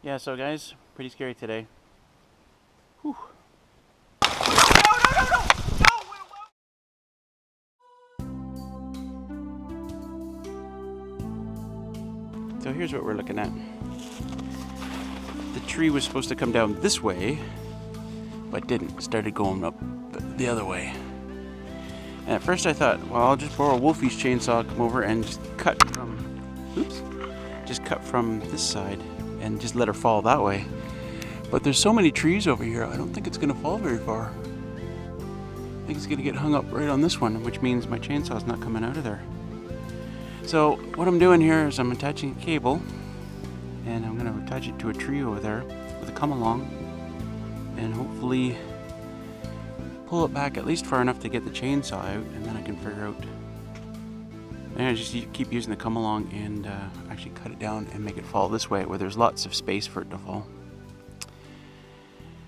Yeah, so guys, pretty scary today. Whew. So here's what we're looking at. The tree was supposed to come down this way, but didn't. It started going up the other way. And at first I thought, well, I'll just borrow Wolfie's chainsaw, come over and just cut from this side and just let her fall that way. But there's so many trees over here, I don't think it's gonna fall very far. I think it's gonna get hung up right on this one, which means my chainsaw's not coming out of there. So what I'm doing here is I'm attaching a cable, and I'm gonna attach it to a tree over there with a come along, and hopefully pull it back at least far enough to get the chainsaw out, and then I can figure out. And I just keep using the come along and actually cut it down and make it fall this way where there's lots of space for it to fall.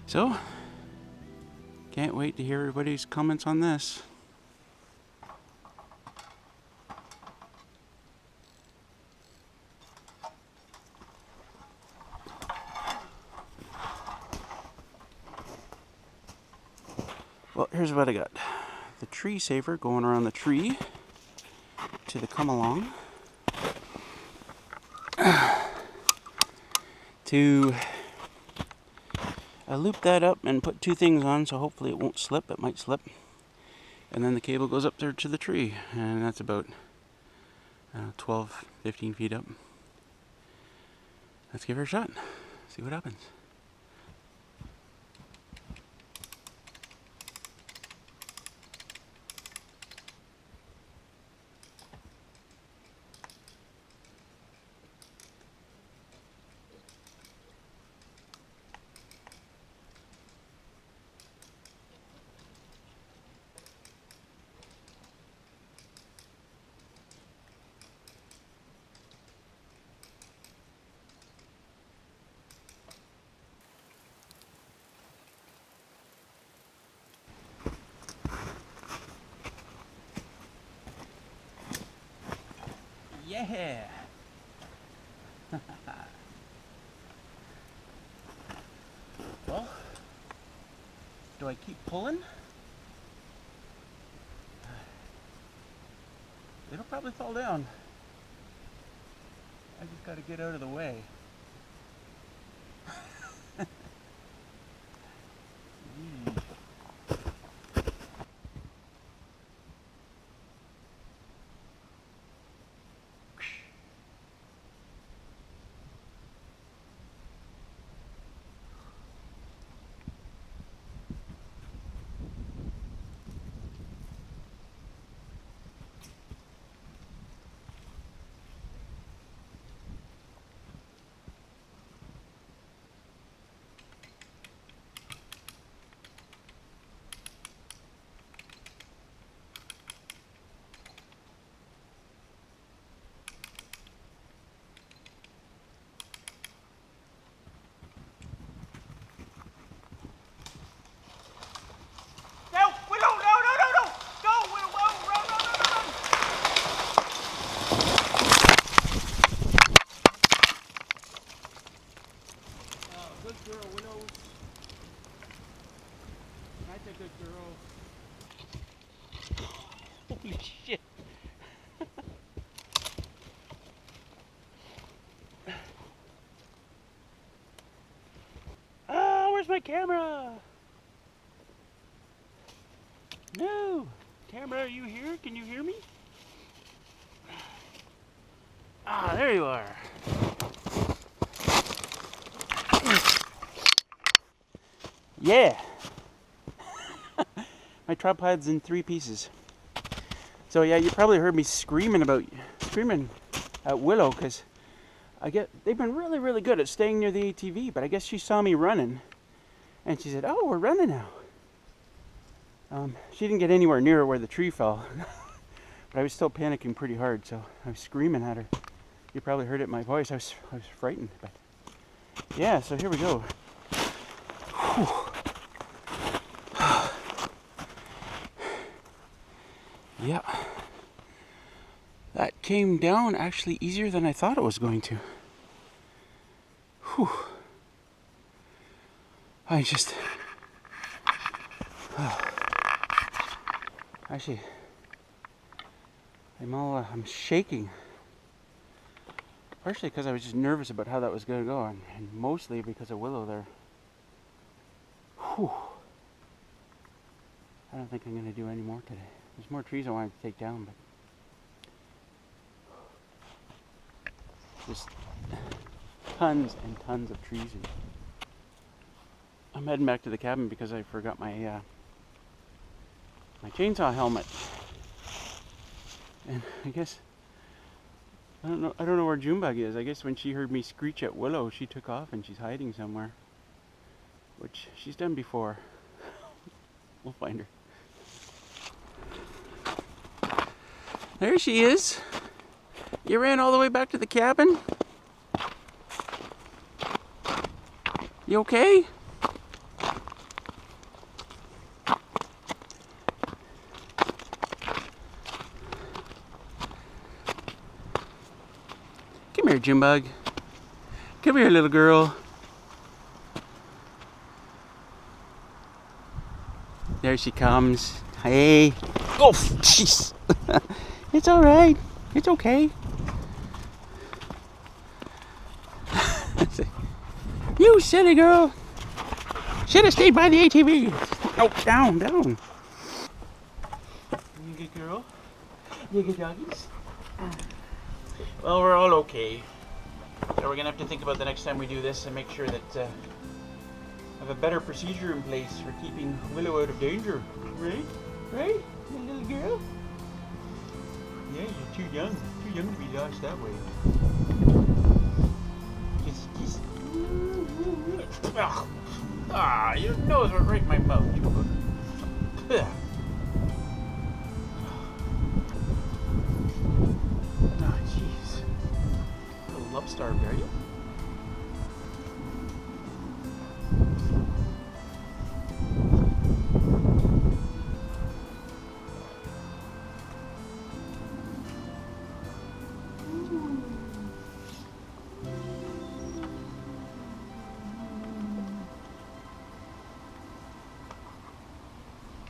So, can't wait to hear everybody's comments on this. Well, here's what I got. The tree saver going around the tree to the come along to loop that up and put two things on, so hopefully it won't slip. It might slip. And then the cable goes up there to the tree, and that's about 12, 15 feet up. Let's give her a shot, see what happens. Yeah! Well, do I keep pulling? It'll probably fall down. I just got to get out of the way. Good girl, Willow. That's a good girl. Holy shit. Oh, where's my camera? No. Camera, are you here? Can you hear me? Ah, there you are. Yeah. My tripod's in 3 pieces. So yeah, you probably heard me screaming at Willow, because they've been really good at staying near the ATV, but I guess she saw me running and she said, "Oh, we're running now." She didn't get anywhere near where the tree fell. But I was still panicking pretty hard, so I was screaming at her. You probably heard it in my voice. I was frightened, but yeah, so here we go. Whew. Yeah, that came down actually easier than I thought it was going to. Whew. I just... Actually, I'm shaking. Partially because I was just nervous about how that was going to go, and mostly because of Willow there. Whew. I don't think I'm going to do any more today. There's more trees I wanted to take down, but just tons and tons of trees. And I'm heading back to the cabin because I forgot my my chainsaw helmet. And I guess I don't know where Junebug is. I guess when she heard me screech at Willow, she took off and she's hiding somewhere, which she's done before. We'll find her. There she is. You ran all the way back to the cabin? You okay? Come here, Junebug. Come here, little girl. There she comes. Hey. Oh, jeez. It's all right. It's okay. You silly girl. Should have stayed by the ATV. Oh, down. You good girl? You good doggies? Well, we're all okay. So we're going to have to think about the next time we do this and make sure that I have a better procedure in place for keeping Willow out of danger. Right? Right? You little girl? Yeah, you're too young. Too young to be lost that way. Kiss. Ah, your nose went right in my mouth. You bugger. Oh, jeez. A little love starved, are you?